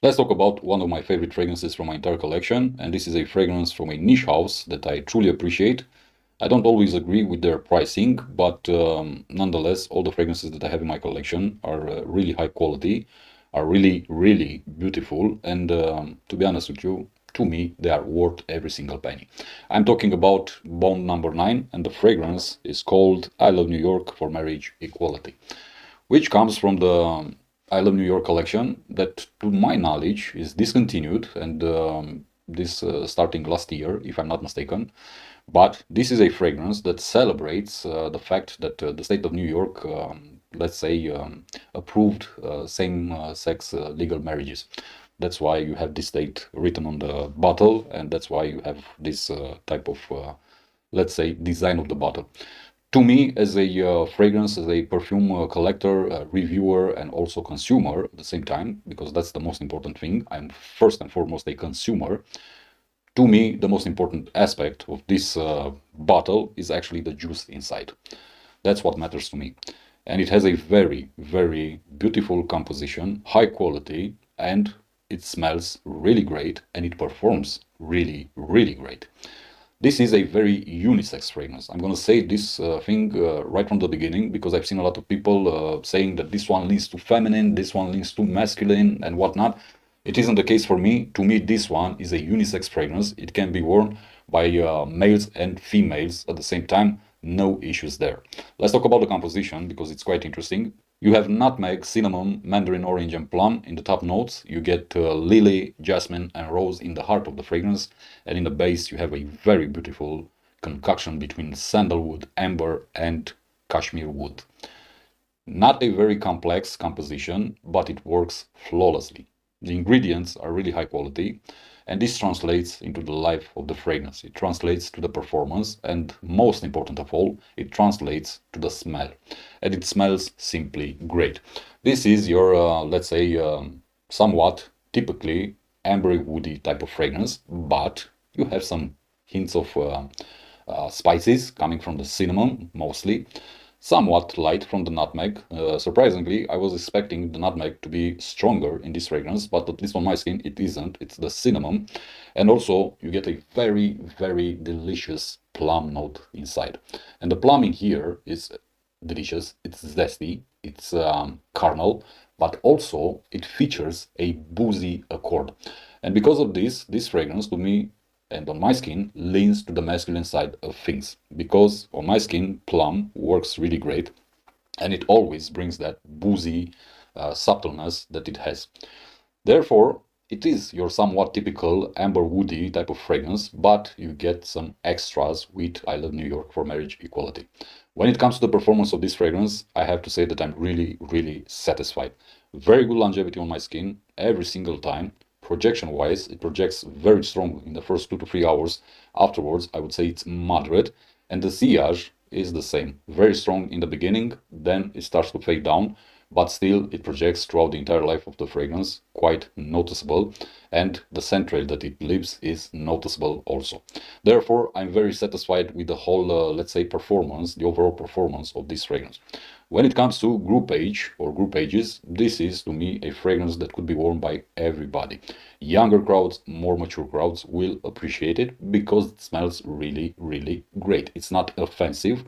Let's talk about one of my favorite fragrances from my entire collection, and this is a fragrance from a niche house that I truly appreciate. I don't always agree with their pricing, but nonetheless, all the fragrances that I have in my collection are really high quality, are really, really beautiful, and to be honest with you, to me, they are worth every single penny. I'm talking about Bond number 9, and the fragrance is called I Love New York for Marriage Equality, which comes from the I Love New York collection that, to my knowledge, is discontinued and this starting last year, if I'm not mistaken. But this is a fragrance that celebrates the fact that the state of New York, let's say, approved same-sex legal marriages. That's why you have this date written on the bottle, and that's why you have this type of, let's say, design of the bottle. To me, as a fragrance, as a perfume collector, reviewer, and also consumer at the same time, because that's the most important thing, I'm first and foremost a consumer. To me, the most important aspect of this bottle is actually the juice inside. That's what matters to me. And it has a very, very beautiful composition, high quality, and it smells really great and it performs really, really great. This is a very unisex fragrance. I'm going to say this thing right from the beginning because I've seen a lot of people saying that this one leans too feminine, this one leans too masculine, and whatnot. It isn't the case for me. To me, this one is a unisex fragrance. It can be worn by males and females at the same time. No issues there. Let's talk about the composition because it's quite interesting. You have nutmeg, cinnamon, mandarin orange, and plum in the top notes. You get lily, jasmine, and rose in the heart of the fragrance. And in the base, you have a very beautiful concoction between sandalwood, amber, and cashmere wood. Not a very complex composition, but it works flawlessly. The ingredients are really high quality, and this translates into the life of the fragrance. It translates to the performance, and most important of all, it translates to the smell. And it smells simply great. This is your, let's say, somewhat typically ambery woody type of fragrance, but you have some hints of spices coming from the cinnamon mostly, somewhat light from the nutmeg. Surprisingly, I was expecting the nutmeg to be stronger in this fragrance, but at least on my skin it isn't. It's the cinnamon. And also you get a very, very delicious plum note inside. And the plum in here is delicious. It's zesty, it's caramel, but also it features a boozy accord. And because of this fragrance to me and on my skin leans to the masculine side of things because on my skin plum works really great and it always brings that boozy subtleness that it has. Therefore, it is your somewhat typical amber woody type of fragrance, but you get some extras with I Love New York for Marriage Equality. When it comes to the performance of this fragrance, I have to say that I'm really, really satisfied. Very good longevity on my skin every single time. Projection wise, it projects very strong in the first 2 to 3 hours. Afterwards, I would say it's moderate, and the sillage is the same. Very strong in the beginning, then it starts to fade down, but still it projects throughout the entire life of the fragrance, quite noticeable, and the scent trail that it leaves is noticeable also. Therefore, I'm very satisfied with the whole, let's say, performance, the overall performance of this fragrance. When it comes to group age or group ages, this is to me a fragrance that could be worn by everybody. Younger crowds, more mature crowds will appreciate it because it smells really, really great. It's not offensive.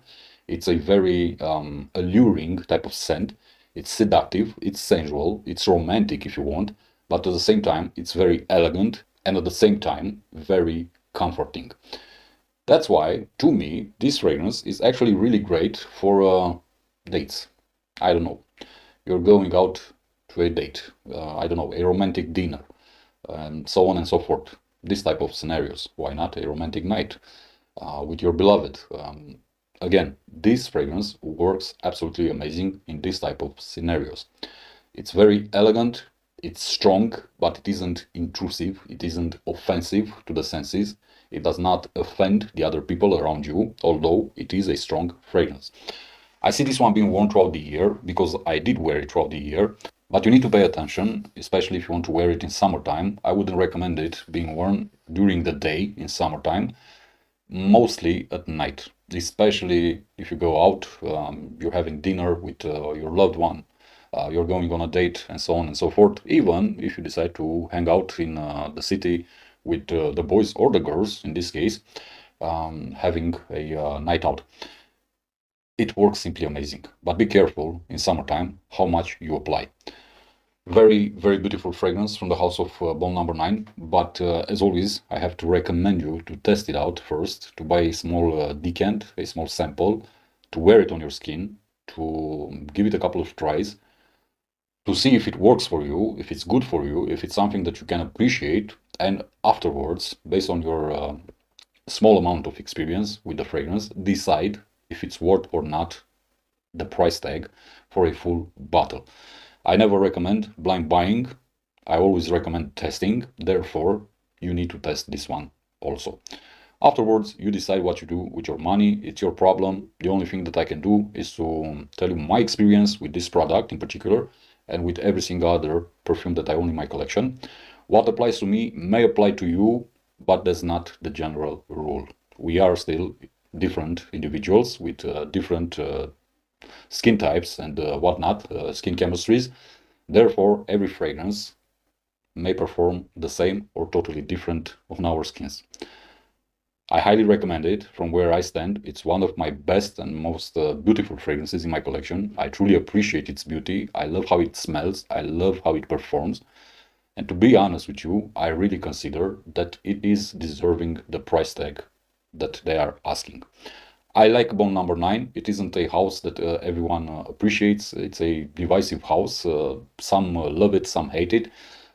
It's a very alluring type of scent. It's seductive, it's sensual, it's romantic if you want, but at the same time, it's very elegant and at the same time, very comforting. That's why, to me, this fragrance is actually really great for dates. I don't know. You're going out to a date, I don't know, a romantic dinner, and so on and so forth. This type of scenarios. Why not a romantic night with your beloved? Again, this fragrance works absolutely amazing in this type of scenarios. It's very elegant, it's strong, but it isn't intrusive, it isn't offensive to the senses. It does not offend the other people around you, although it is a strong fragrance. I see this one being worn throughout the year because I did wear it throughout the year, but you need to pay attention, especially if you want to wear it in summertime. I wouldn't recommend it being worn during the day in summertime, mostly at night, especially if you go out, you're having dinner with your loved one. you're going on a date, and so on and so forth. Even if you decide to hang out in the city with the boys or the girls, in this case, having a night out. It works simply amazing. But be careful in summertime how much you apply. Very, very beautiful fragrance from the house of Bon No.9. But as always, I have to recommend you to test it out first, to buy a small decant, a small sample, to wear it on your skin, to give it a couple of tries, to see if it works for you, if it's good for you, if it's something that you can appreciate, and afterwards, based on your small amount of experience with the fragrance, decide if it's worth or not the price tag for a full bottle. I never recommend blind buying. I always recommend testing. Therefore, you need to test this one also. Afterwards, you decide what you do with your money. It's your problem. The only thing that I can do is to tell you my experience with this product in particular and with every single other perfume that I own in my collection. What applies to me may apply to you, but that's not the general rule. We are still different individuals with different skin types and whatnot, skin chemistries. Therefore, every fragrance may perform the same or totally different on our skins. I highly recommend it. From where I stand, it's one of my best and most beautiful fragrances in my collection. I truly appreciate its beauty. I love how it smells. I love how it performs. And to be honest with you, I really consider that it is deserving the price tag that they are asking. I like Bon No.9. It isn't a house that everyone appreciates. It's a divisive house. Some love it, some hate it.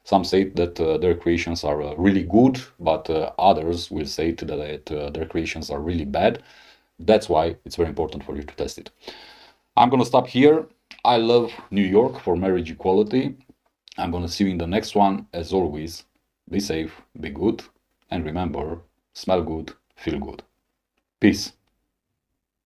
Some say that their creations are really good, but others will say that their creations are really bad. That's why it's very important for you to test it. I'm going to stop here. I love New York for marriage equality. I'm going to see you in the next one. As always, be safe, be good, and remember, smell good, feel good. Peace.